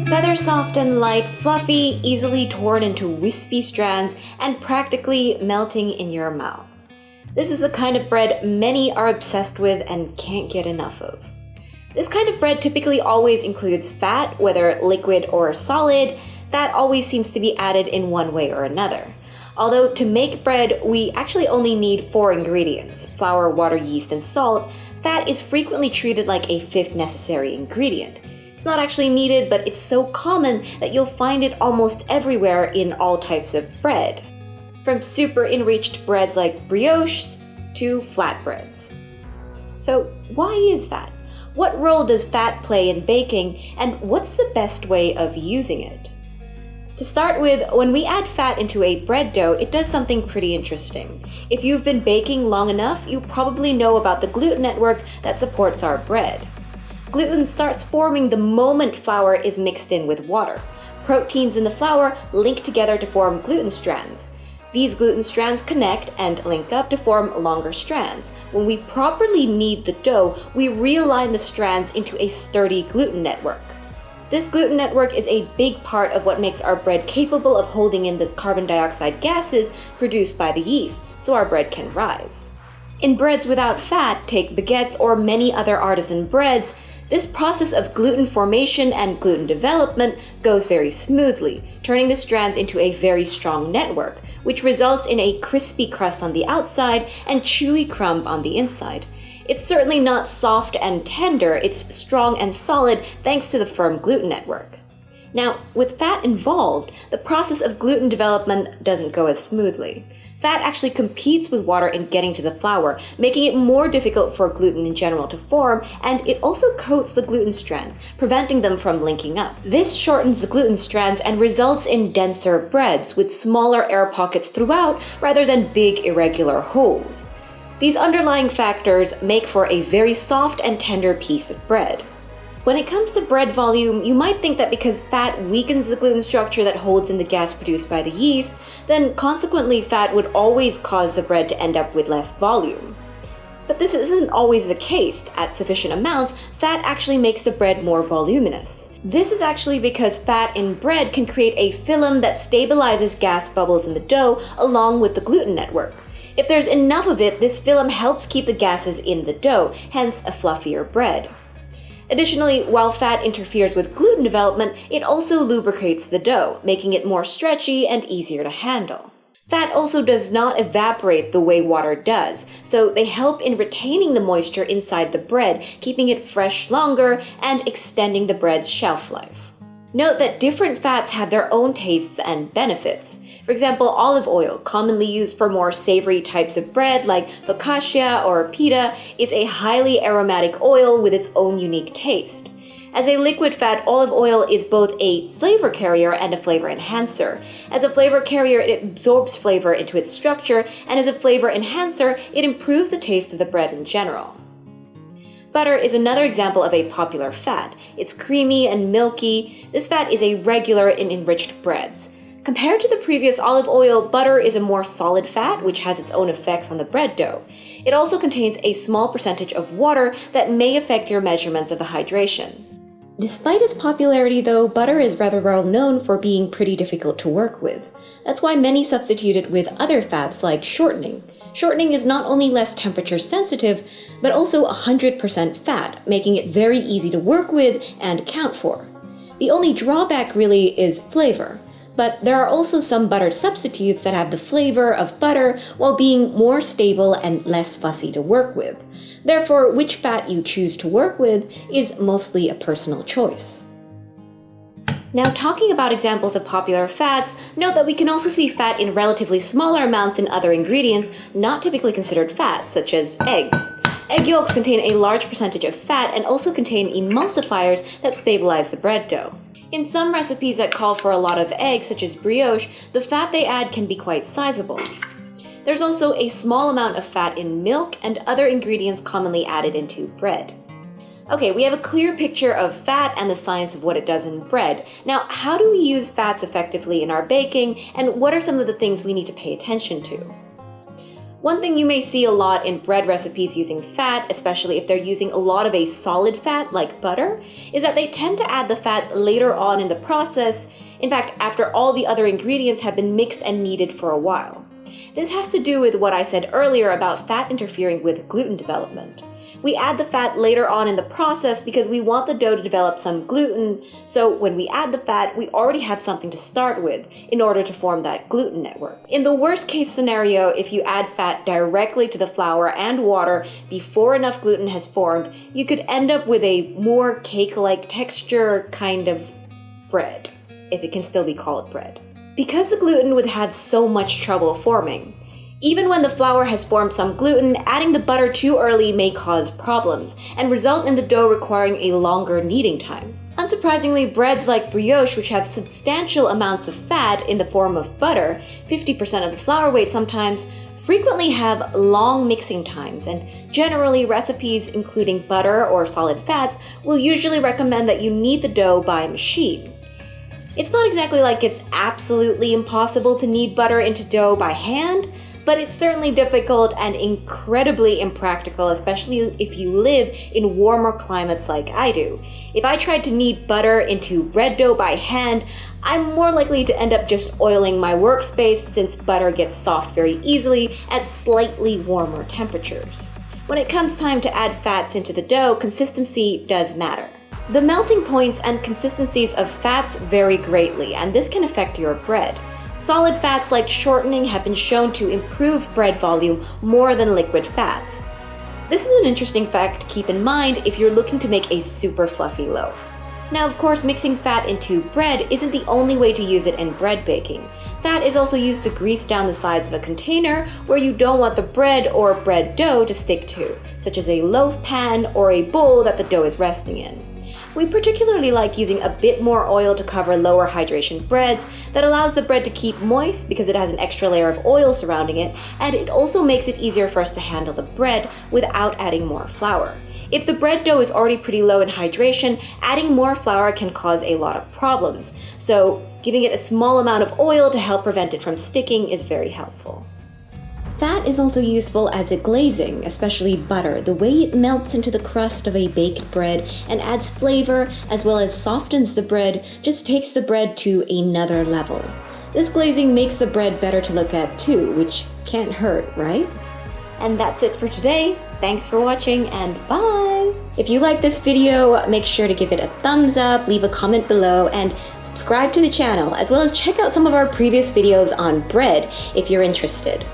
Feather soft and light, fluffy, easily torn into wispy strands, and practically melting in your mouth. This is the kind of bread many are obsessed with and can't get enough of. This kind of bread typically always includes fat, whether liquid or solid. Fat always seems to be added in one way or another. Although to make bread, we actually only need 4 ingredients: flour, water, yeast, and salt. Fat is frequently treated like a 5th necessary ingredient. It's not actually needed, but it's so common that you'll find it almost everywhere in all types of bread. From super enriched breads like brioches to flatbreads. So why is that? What role does fat play in baking, and what's the best way of using it? To start with, when we add fat into a bread dough, it does something pretty interesting. If you've been baking long enough, you probably know about the gluten network that supports our bread. Gluten starts forming the moment flour is mixed in with water. Proteins in the flour link together to form gluten strands. These gluten strands connect and link up to form longer strands. When we properly knead the dough, we realign the strands into a sturdy gluten network. This gluten network is a big part of what makes our bread capable of holding in the carbon dioxide gases produced by the yeast, so our bread can rise. In breads without fat, take baguettes or many other artisan breads, this process of gluten formation and gluten development goes very smoothly, turning the strands into a very strong network, which results in a crispy crust on the outside and chewy crumb on the inside. It's certainly not soft and tender, it's strong and solid thanks to the firm gluten network. Now, with fat involved, the process of gluten development doesn't go as smoothly. Fat actually competes with water in getting to the flour, making it more difficult for gluten in general to form, and it also coats the gluten strands, preventing them from linking up. This shortens the gluten strands and results in denser breads with smaller air pockets throughout rather than big irregular holes. These underlying factors make for a very soft and tender piece of bread. When it comes to bread volume, you might think that because fat weakens the gluten structure that holds in the gas produced by the yeast, then consequently fat would always cause the bread to end up with less volume. But this isn't always the case. At sufficient amounts, fat actually makes the bread more voluminous. This is actually because fat in bread can create a film that stabilizes gas bubbles in the dough along with the gluten network. If there's enough of it, this film helps keep the gases in the dough, hence a fluffier bread. Additionally, while fat interferes with gluten development, it also lubricates the dough, making it more stretchy and easier to handle. Fat also does not evaporate the way water does, so they help in retaining the moisture inside the bread, keeping it fresh longer and extending the bread's shelf life. Note that different fats have their own tastes and benefits. For example, olive oil, commonly used for more savory types of bread like focaccia or pita, is a highly aromatic oil with its own unique taste. As a liquid fat, olive oil is both a flavor carrier and a flavor enhancer. As a flavor carrier, it absorbs flavor into its structure, and as a flavor enhancer, it improves the taste of the bread in general. Butter is another example of a popular fat. It's creamy and milky. This fat is a regular in enriched breads. Compared to the previous olive oil, butter is a more solid fat, which has its own effects on the bread dough. It also contains a small percentage of water that may affect your measurements of the hydration. Despite its popularity though, butter is rather well known for being pretty difficult to work with. That's why many substitute it with other fats like shortening. Shortening is not only less temperature sensitive, but also 100% fat, making it very easy to work with and account for. The only drawback really is flavor. But there are also some butter substitutes that have the flavor of butter while being more stable and less fussy to work with. Therefore, which fat you choose to work with is mostly a personal choice. Now, talking about examples of popular fats, note that we can also see fat in relatively smaller amounts in other ingredients not typically considered fat, such as eggs. Egg yolks contain a large percentage of fat and also contain emulsifiers that stabilize the bread dough. In some recipes that call for a lot of eggs, such as brioche, the fat they add can be quite sizable. There's also a small amount of fat in milk and other ingredients commonly added into bread. Okay, we have a clear picture of fat and the science of what it does in bread. Now, how do we use fats effectively in our baking, and what are some of the things we need to pay attention to? One thing you may see a lot in bread recipes using fat, especially if they're using a lot of a solid fat like butter, is that they tend to add the fat later on in the process, in fact, after all the other ingredients have been mixed and kneaded for a while. This has to do with what I said earlier about fat interfering with gluten development. We add the fat later on in the process because we want the dough to develop some gluten, so when we add the fat, we already have something to start with in order to form that gluten network. In the worst case scenario, if you add fat directly to the flour and water before enough gluten has formed, you could end up with a more cake-like texture kind of bread, if it can still be called bread. Because the gluten would have so much trouble forming, even when the flour has formed some gluten, adding the butter too early may cause problems and result in the dough requiring a longer kneading time. Unsurprisingly, breads like brioche, which have substantial amounts of fat in the form of butter, 50% of the flour weight sometimes, frequently have long mixing times, and generally recipes including butter or solid fats will usually recommend that you knead the dough by machine. It's not exactly like it's absolutely impossible to knead butter into dough by hand, but it's certainly difficult and incredibly impractical, especially if you live in warmer climates like I do. If I tried to knead butter into bread dough by hand, I'm more likely to end up just oiling my workspace since butter gets soft very easily at slightly warmer temperatures. When it comes time to add fats into the dough, consistency does matter. The melting points and consistencies of fats vary greatly, and this can affect your bread. Solid fats like shortening have been shown to improve bread volume more than liquid fats. This is an interesting fact to keep in mind if you're looking to make a super fluffy loaf. Now, of course, mixing fat into bread isn't the only way to use it in bread baking. Fat is also used to grease down the sides of a container where you don't want the bread or bread dough to stick to, such as a loaf pan or a bowl that the dough is resting in. We particularly like using a bit more oil to cover lower hydration breads. That allows the bread to keep moist because it has an extra layer of oil surrounding it, and it also makes it easier for us to handle the bread without adding more flour. If the bread dough is already pretty low in hydration, adding more flour can cause a lot of problems, so giving it a small amount of oil to help prevent it from sticking is very helpful. Fat is also useful as a glazing, especially butter. The way it melts into the crust of a baked bread and adds flavor as well as softens the bread just takes the bread to another level. This glazing makes the bread better to look at too, which can't hurt, right? And that's it for today. Thanks for watching and bye! If you like this video, make sure to give it a thumbs up, leave a comment below, and subscribe to the channel, as well as check out some of our previous videos on bread if you're interested.